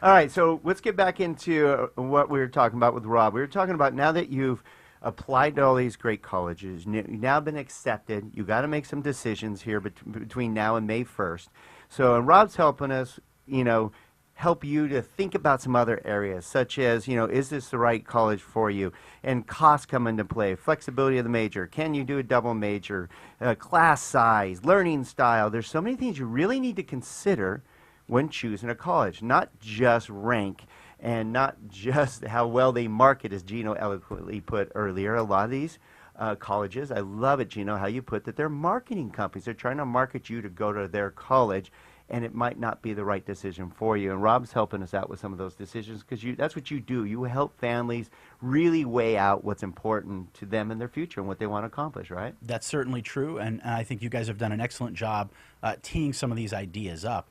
All right, so let's get back into what we were talking about with Rob. We were talking about now that you've applied to all these great colleges, you've now been accepted, you got to make some decisions here between now and May 1st. So, and Rob's helping us, help you to think about some other areas, such as, is this the right college for you? And costs come into play, flexibility of the major. Can you do a double major? Class size, learning style. There's so many things you really need to consider when choosing a college, not just rank and not just how well they market, as Gino eloquently put earlier. A lot of these colleges, I love it, Gino, how you put that they're marketing companies. They're trying to market you to go to their college, and it might not be the right decision for you. And Rob's helping us out with some of those decisions because that's what you do. You help families really weigh out what's important to them in their future and what they want to accomplish, right? That's certainly true, and I think you guys have done an excellent job teeing some of these ideas up.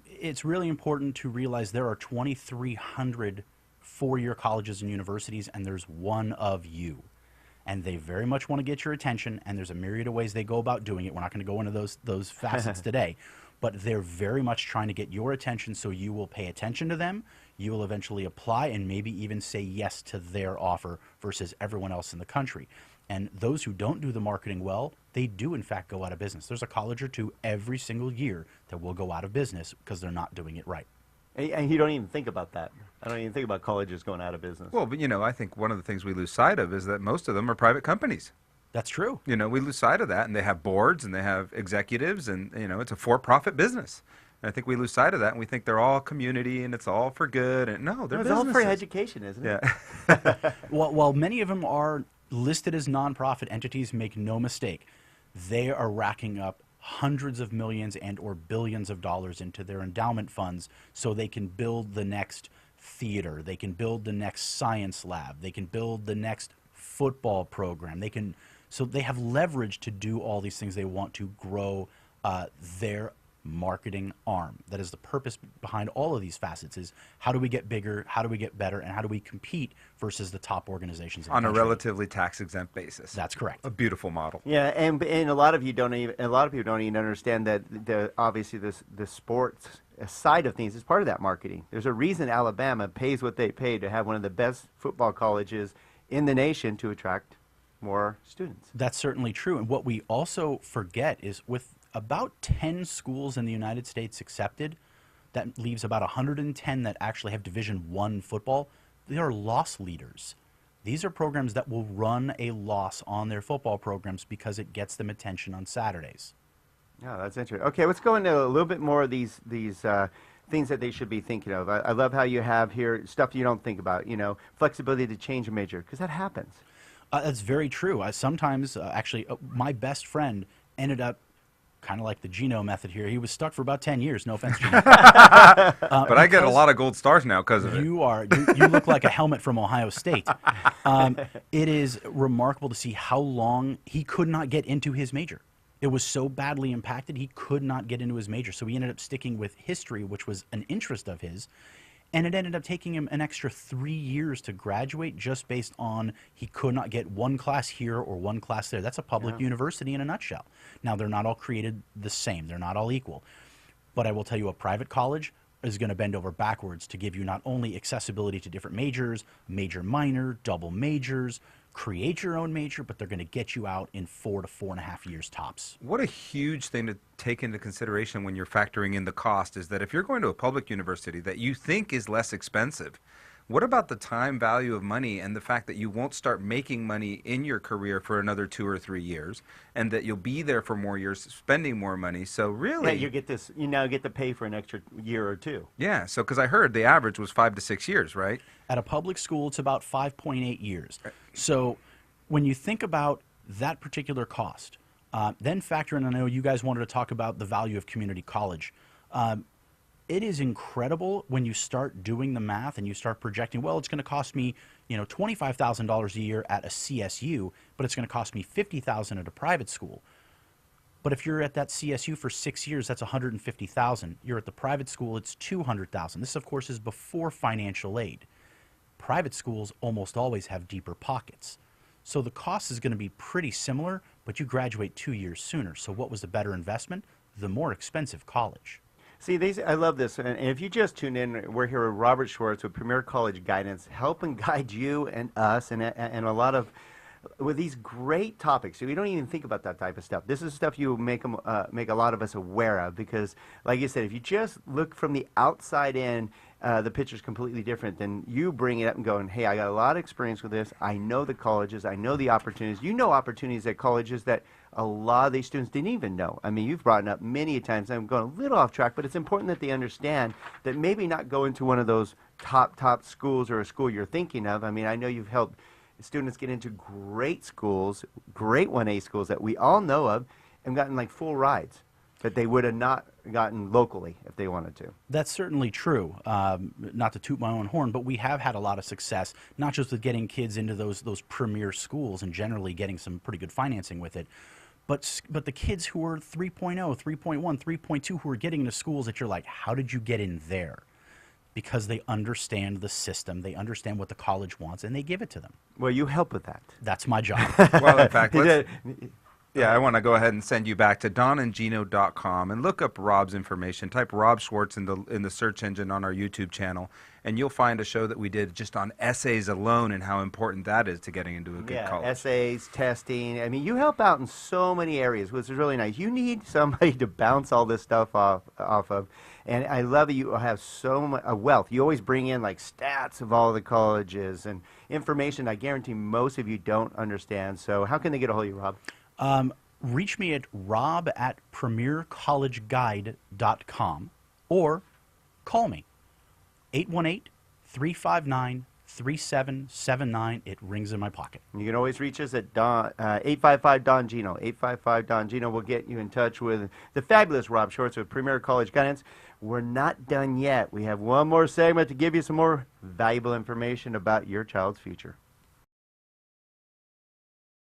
It's really important to realize there are 2,300 four-year colleges and universities, and there's one of you. And they very much want to get your attention, and there's a myriad of ways they go about doing it. We're not going to go into those facets today. But they're very much trying to get your attention, so you will pay attention to them. You will eventually apply and maybe even say yes to their offer versus everyone else in the country. And those who don't do the marketing well, they do in fact go out of business. There's a college or two every single year that will go out of business because they're not doing it right. And you don't even think about that. I don't even think about colleges going out of business. Well, but I think one of the things we lose sight of is that most of them are private companies. That's true. We lose sight of that, and they have boards and they have executives, and it's a for-profit business. And I think we lose sight of that, and we think they're all community and it's all for good. And no, they're businesses. It's all for education, isn't it? Yeah. While many of them are listed as nonprofit entities, make no mistake, they are racking up hundreds of millions and or billions of dollars into their endowment funds so they can build the next theater, they can build the next science lab, they can build the next football program. So they have leverage to do all these things. They want to grow their marketing arm. That is the purpose behind all of these facets, is how do we get bigger, how do we get better, and how do we compete versus the top organizations in the on country. A relatively tax-exempt basis. That's correct. A beautiful model. Yeah, and a lot of people don't even understand that obviously the sports side of things is part of that marketing. There's a reason Alabama pays what they pay to have one of the best football colleges in the nation to attract more students. That's certainly true. And what we also forget is with about 10 schools in the United States accepted, that leaves about 110 that actually have Division I football. They are loss leaders. These are programs that will run a loss on their football programs because it gets them attention on Saturdays. Yeah, that's interesting. Okay, let's go into a little bit more of these things that they should be thinking of. I love how you have here stuff you don't think about, flexibility to change a major, because that happens. That's very true. Sometimes, my best friend ended up kind of like the Gino method here. He was stuck for about 10 years. No offense, Gino. But I get a lot of gold stars now because of it. You look like a helmet from Ohio State. It is remarkable to see how long he could not get into his major. It was so badly impacted, he could not get into his major. So he ended up sticking with history, which was an interest of his. And it ended up taking him an extra 3 years to graduate just based on he could not get one class here or one class there. That's a public university in a nutshell. Now, they're not all created the same. They're not all equal. But I will tell you, a private college is going to bend over backwards to give you not only accessibility to different majors, major minor, double majors, create your own major, but they're going to get you out in 4 to 4.5 years tops. What a huge thing to take into consideration when you're factoring in the cost is that if you're going to a public university that you think is less expensive, what about the time value of money and the fact that you won't start making money in your career for another 2 or 3 years, and that you'll be there for more years spending more money? So really, you now get to pay for an extra year or two. Yeah, so because I heard the average was 5 to 6 years, right? At a public school, it's about 5.8 years. So when you think about that particular cost, then factor in, I know you guys wanted to talk about the value of community college. It is incredible when you start doing the math and you start projecting, well, it's going to cost me, $25,000 a year at a CSU, but it's going to cost me $50,000 at a private school. But if you're at that CSU for 6 years, that's $150,000. You're at the private school, it's $200,000. This, of course, is before financial aid. Private schools almost always have deeper pockets. So the cost is going to be pretty similar, but you graduate 2 years sooner. So what was the better investment? The more expensive college. See, I love this. And if you just tune in, we're here with Robert Schwartz with Premier College Guidance, helping guide you and us and a lot of with these great topics. So we don't even think about that type of stuff. This is stuff you make a lot of us aware of because, like you said, if you just look from the outside in, the picture's completely different. Then you bring it up and going, hey, I got a lot of experience with this. I know the colleges. I know the opportunities. You know opportunities at colleges that a lot of these students didn't even know. I mean, you've brought it up many times. I'm going a little off track, but it's important that they understand that maybe not go into one of those top schools or a school you're thinking of. I mean, I know you've helped students get into great schools, great 1A schools that we all know of, and gotten like full rides that they would have not gotten locally if they wanted to. That's certainly true. Not to toot my own horn, but we have had a lot of success, not just with getting kids into those premier schools and generally getting some pretty good financing with it, but the kids who are 3.0, 3.1, 3.2 who are getting into schools that you're like, how did you get in there? Because they understand the system, they understand what the college wants, and they give it to them. Well, you help with that. That's my job. Well, in fact, yeah, I want to go ahead and send you back to donandgino.com and look up Rob's information. Type Rob Schwartz in the search engine on our YouTube channel, and you'll find a show that we did just on essays alone and how important that is to getting into a good college. Essays, testing. I mean, you help out in so many areas, which is really nice. You need somebody to bounce all this stuff off of. And I love that you have so much wealth. You always bring in like stats of all the colleges and information I guarantee most of you don't understand. So how can they get a hold of you, Rob? Reach me at rob@premiercollegeguide.com or call me, 818-359-3779. It rings in my pocket. You can always reach us at 855-DON-GINO. 855-DON-GINO will get you in touch with the fabulous Rob Schwartz with Premier College Guidance. We're not done yet. We have one more segment to give you some more valuable information about your child's future.